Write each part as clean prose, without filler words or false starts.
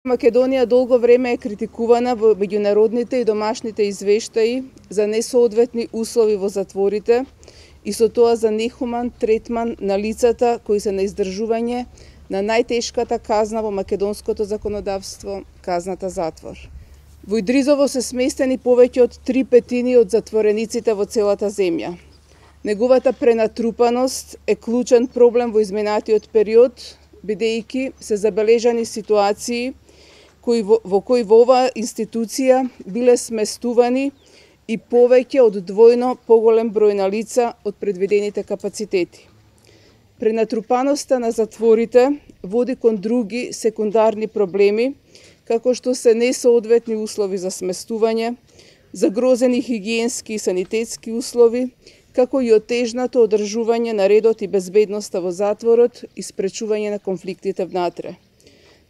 Македонија долго време е критикувана во меѓународните и домашните извештаи за несоодветни услови во затворите и со тоа за нехуман третман на лицата кои се на издржување на најтешката казна во македонското законодавство, казната затвор. Во Идризово се сместени повеќе од 3/5 од затворениците во целата земја. Неговата пренатрупаност е клучен проблем во изминатиот период, бидејќи се забележани ситуации во кои во оваа институција биле сместувани и повеќе од двојно поголем број на лица од предвидените капацитети. Пренатрупаноста на затворите води кон други секундарни проблеми, како што се несоодветни услови за сместување, загрозени хигиенски и санитетски услови, како и отежнато одржување на редот и безбедноста во затворот и спречување на конфликтите внатре.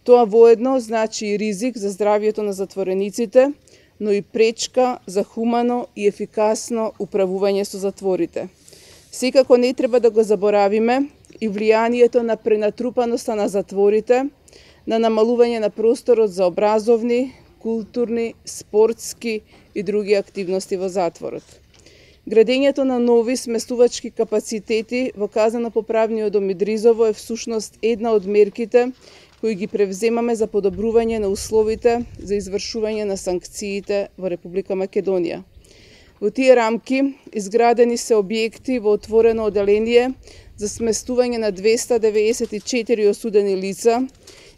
Тоа воедно значи и ризик за здравјето на затворениците, но и пречка за хумано и ефикасно управување со затворите. Секако не треба да го заборавиме и влијанието на пренатрупаноста на затворите, на намалување на просторот за образовни, културни, спортски и други активности во затворот. Градењето на нови сместувачки капацитети во казнено-поправниот дом Идризово е всушност една од мерките кои ги превземаме за подобрување на условите за извршување на санкциите во Република Македонија. Во тие рамки изградени се објекти во отворено оделение за сместување на 294 осудени лица,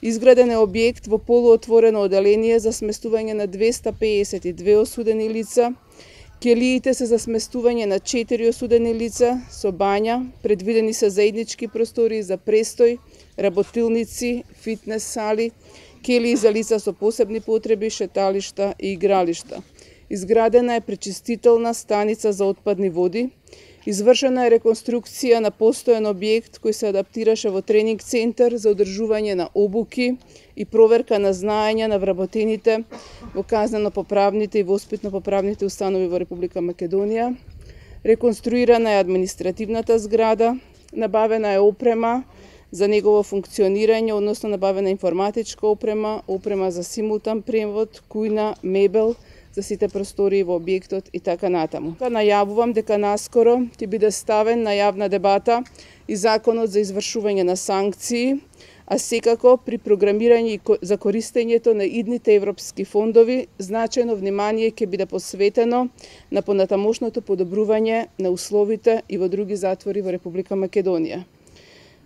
изграден е објект во полуотворено оделение за сместување на 252 осудени лица, келиите се за сместување на 4 осудени лица со бања, предвидени се заеднички простории за престој, работилници, фитнес сали, келии за лица со посебни потреби, шеталишта и игралишта. Изградена е пречистителна станица за отпадни води, извршена е реконструкција на постојан објект кој се адаптираше во тренинг центар за одржување на обуки и проверка на знаења на вработените во казнено-поправните и воспитно-поправните установи во Република Македонија. Реконструирана е административната зграда, набавена е опрема за негово функционирање, односно набавена информатичка опрема, опрема за симултан превод, кујна, мебел за сите простории во објектот и така натаму. Најавувам дека наскоро ќе биде ставен на јавна дебата и законот за извршување на санкции, а секако при програмирање за користењето на идните европски фондови значајно внимание ќе биде посветено на понатамошното подобрување на условите и во други затвори во Република Македонија.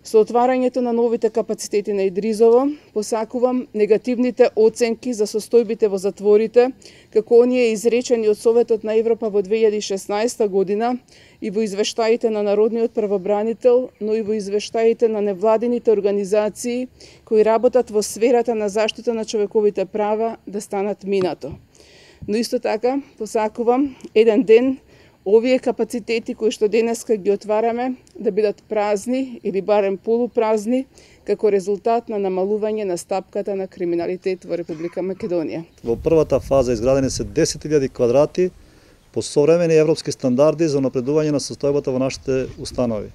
Со отварањето на новите капацитети на Идризово, посакувам негативните оценки за состојбите во затворите, како оние изречени од Советот на Европа во 2016 година и во извештаите на Народниот правобранител, но и во извештаите на невладините организации кои работат во сферата на заштита на човековите права да станат минато. Но исто така посакувам еден ден овие капацитети кои што денеска ги отвараме да бидат празни или барем полупразни како резултат на намалување на стапката на криминалитет во Република Македонија. Во првата фаза изградени се 10.000 квадрати по современи европски стандарди за напредување на состојбата во нашите установи.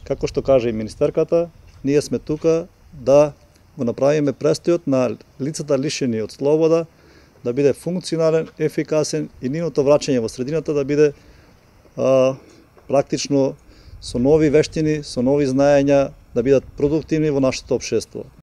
Како што каже и министерката, ние сме тука да го направиме престојот на лицата лишени од слобода да биде функционален, ефикасен и нивното враќање во средината да биде практично со нови вештини, со нови знаења, да бидат продуктивни во нашето општество.